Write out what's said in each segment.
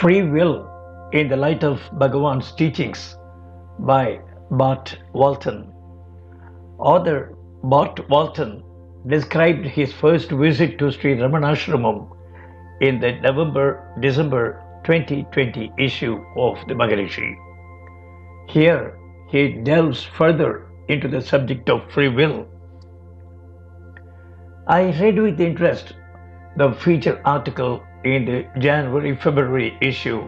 Free Will in the Light of Bhagavan's Teachings by Bart Walton. Author Bart Walton described his first visit to Sri Ramanasramam in the November-December 2020 issue of the Maharishi. Here he delves further into the subject of free will. I read with interest the feature article in the January-February issue,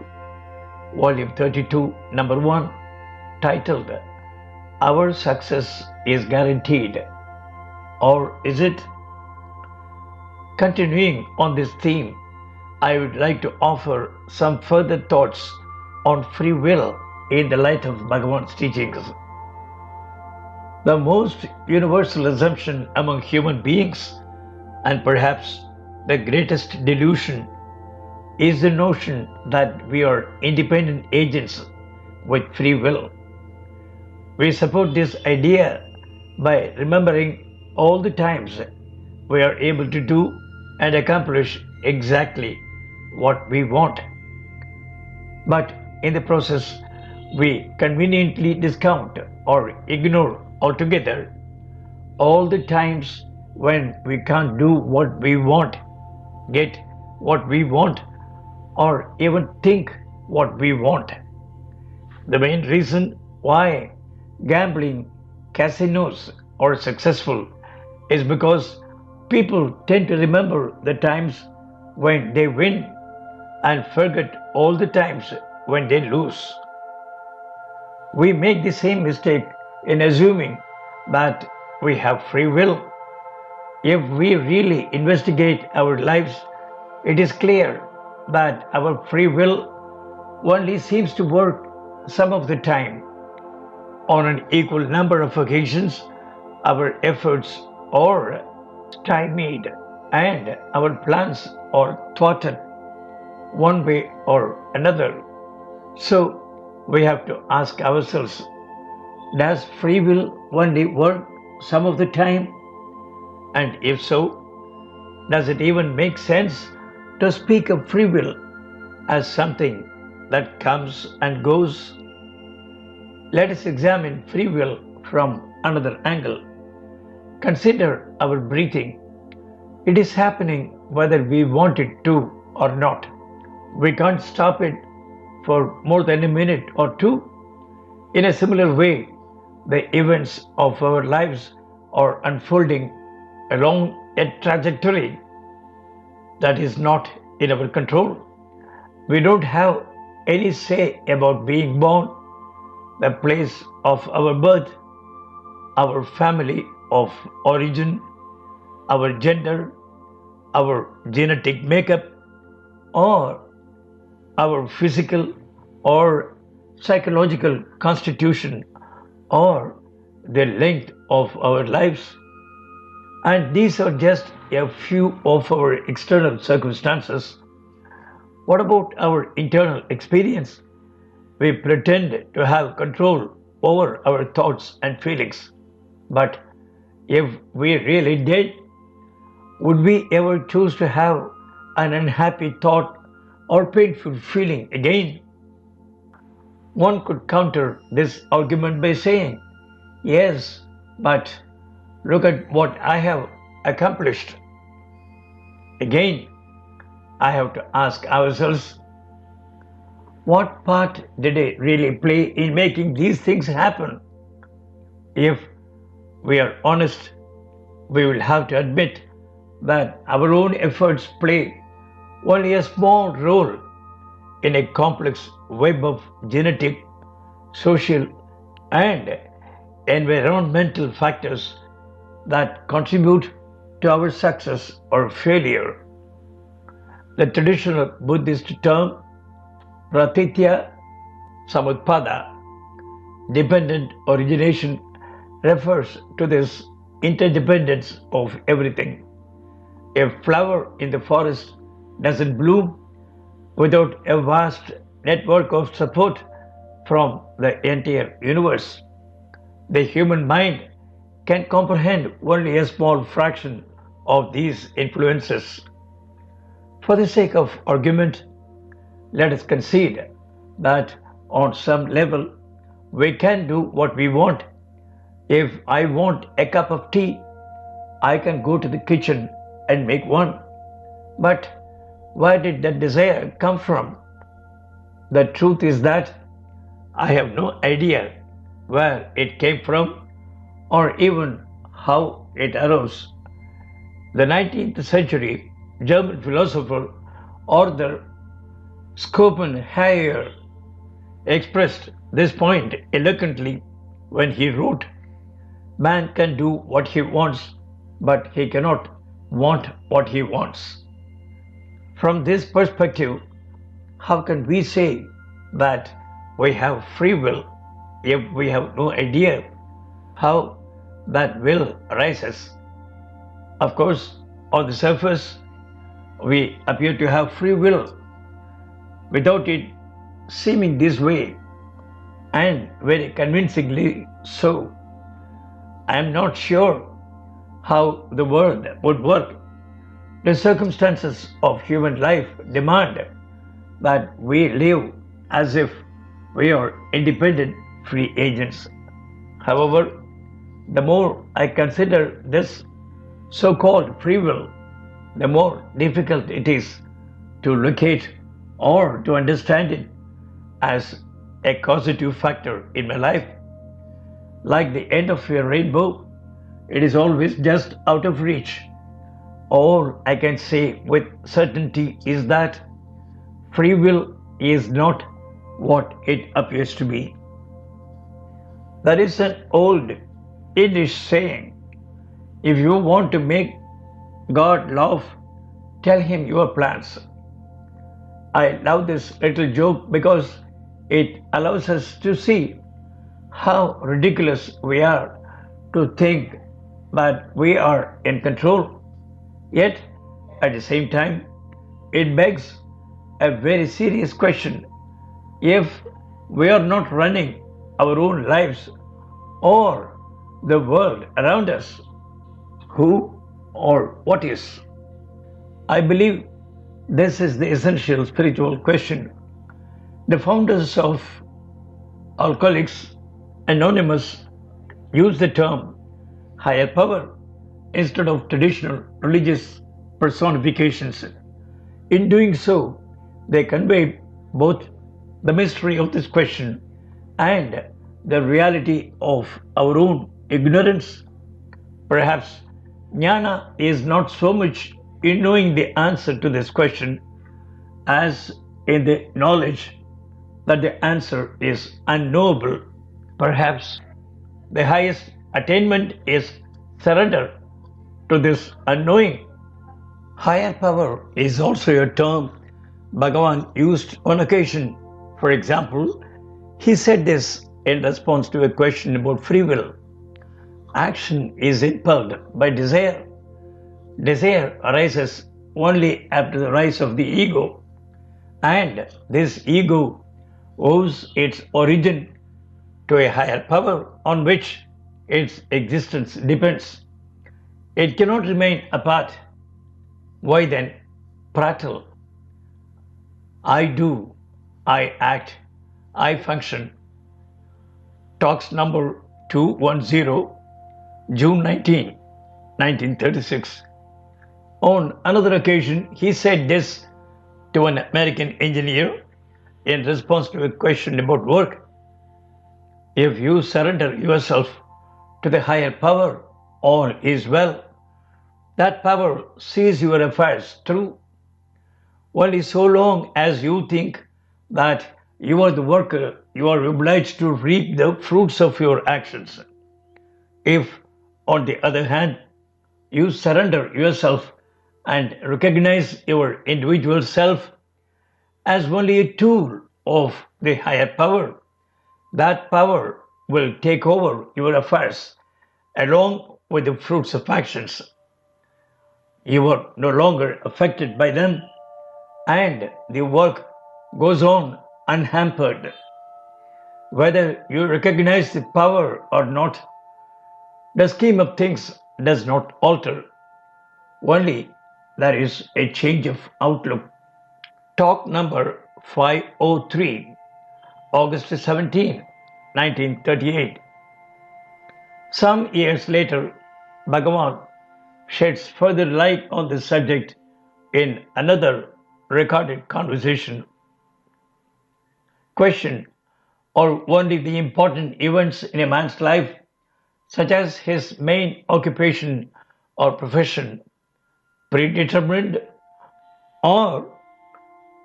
volume 32, number 1, titled "Our Success is Guaranteed, or Is It?" Continuing on this theme, I would like to offer some further thoughts on free will in the light of Bhagavan's teachings. The most universal assumption among human beings, and perhaps the greatest delusion, is the notion that we are independent agents with free will. We support this idea by remembering all the times we are able to do and accomplish exactly what we want. But in the process, we conveniently discount or ignore altogether all the times when we can't do what we want, get what we want, or even think what we want. The main reason why gambling casinos are successful is because people tend to remember the times when they win and forget all the times when they lose. We make the same mistake in assuming that we have free will. If we really investigate our lives, it is clear that our free will only seems to work some of the time. On an equal number of occasions, our efforts are stymied and our plans are thwarted one way or another. So we have to ask ourselves, does free will only work some of the time? And if so, does it even make sense to speak of free will as something that comes and goes? Let us examine free will from another angle. Consider our breathing. It is happening whether we want it to or not. We can't stop it for more than a minute or two. In a similar way, the events of our lives are unfolding along a trajectory that is not in our control. We don't have any say about being born, the place of our birth, our family of origin, our gender, our genetic makeup, or our physical or psychological constitution, or the length of our lives. And these are just a few of our external circumstances. What about our internal experience? We pretend to have control over our thoughts and feelings. But if we really did, would we ever choose to have an unhappy thought or painful feeling again? One could counter this argument by saying, yes, but look at what I have accomplished. Again, I have to ask ourselves, what part did I really play in making these things happen? If we are honest, we will have to admit that our own efforts play only a small role in a complex web of genetic, social, and environmental factors that contribute to our success or failure. The traditional Buddhist term Pratitya Samutpada, dependent origination, refers to this interdependence of everything. A flower in the forest doesn't bloom without a vast network of support from the entire universe. The human mind can comprehend only a small fraction of these influences. For the sake of argument, let us concede that on some level we can do what we want. If I want a cup of tea, I can go to the kitchen and make one. But where did that desire come from? The truth is that I have no idea where it came from or even how it arose. The 19th century German philosopher Arthur Schopenhauer expressed this point eloquently when he wrote, "Man can do what he wants, but he cannot want what he wants." From this perspective, how can we say that we have free will if we have no idea how that will arises? Of course, on the surface, we appear to have free will without it seeming this way, and very convincingly so. I am not sure how the world would work. The circumstances of human life demand that we live as if we are independent free agents. However, the more I consider this so-called free will, the more difficult it is to locate or to understand it as a causative factor in my life. Like the end of a rainbow, it is always just out of reach. All I can say with certainty is that free will is not what it appears to be. There is an old Yiddish saying, if you want to make God laugh, tell him your plans. I love this little joke because it allows us to see how ridiculous we are to think that we are in control. Yet, at the same time, it begs a very serious question. If we are not running our own lives or the world around us, who or what is? I believe this is the essential spiritual question. The founders of Alcoholics Anonymous use the term higher power instead of traditional religious personifications. In doing so, they convey both the mystery of this question and the reality of our own ignorance. Perhaps jnana is not so much in knowing the answer to this question as in the knowledge that the answer is unknowable. Perhaps the highest attainment is surrender to this unknowing. Higher power is also a term Bhagavan used on occasion. For example, he said this in response to a question about free will. Action is impelled by desire. Desire arises only after the rise of the ego, and this ego owes its origin to a higher power on which its existence depends. It cannot remain apart. Why then prattle? I do, I act, I function. Talks number 210, June 19, 1936. On another occasion, he said this to an American engineer in response to a question about work. If you surrender yourself to the higher power, all is well. That power sees your affairs through. Only so long as you think that you are the worker, you are obliged to reap the fruits of your actions. If, on the other hand, you surrender yourself and recognize your individual self as only a tool of the higher power, that power will take over your affairs along with the fruits of actions. You are no longer affected by them, and the work goes on unhampered. Whether you recognize the power or not, the scheme of things does not alter. Only there is a change of outlook. Talk number 503, August 17, 1938. Some years later, Bhagavan sheds further light on this subject in another recorded conversation. Question: are only the important events in a man's life, such as his main occupation or profession, predetermined, or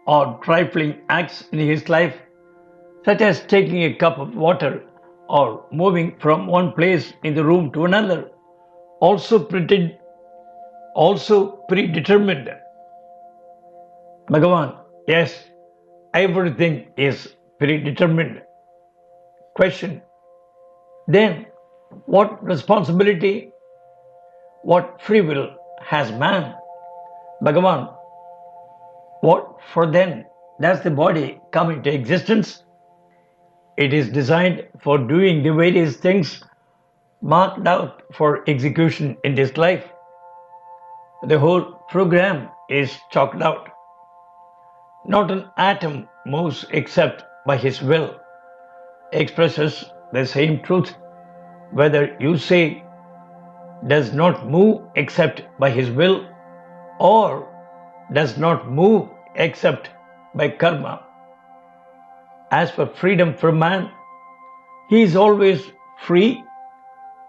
are trifling acts in his life, such as taking a cup of water or moving from one place in the room to another, also predetermined? Bhagavan: yes, everything is predetermined. Question: then what responsibility, what free will has man? Bhagavan: what for then does the body come into existence? It is designed for doing the various things marked out for execution in this life. The whole program is chalked out. Not an atom moves except by his will, expresses the same truth, whether you say does not move except by his will or does not move except by karma. As for freedom for man, he is always free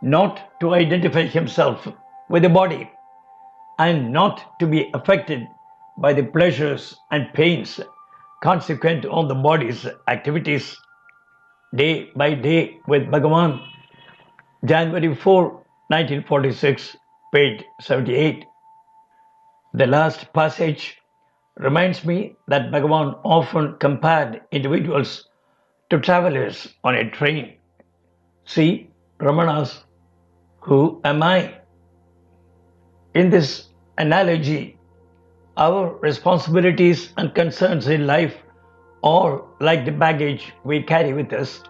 not to identify himself with the body and not to be affected by the pleasures and pains consequent on the body's activities. Day by Day with Bhagavan, January 4, 1946, page 78. The last passage reminds me that Bhagavan often compared individuals to travelers on a train. See Ramana's "Who am I?" In this analogy, our responsibilities and concerns in life are like the baggage we carry with us.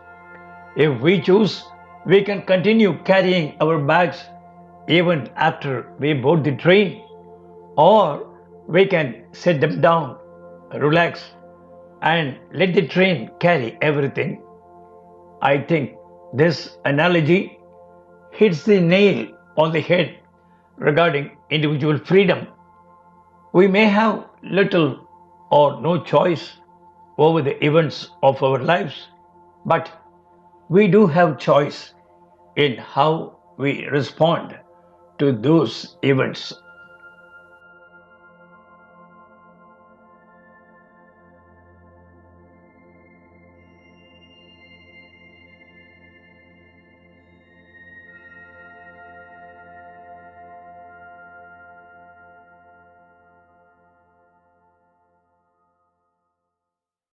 If we choose, we can continue carrying our bags even after we board the train, or we can set them down, relax, and let the train carry everything. I think this analogy hits the nail on the head regarding individual freedom. We may have little or no choice over the events of our lives, but we do have choice in how we respond to those events.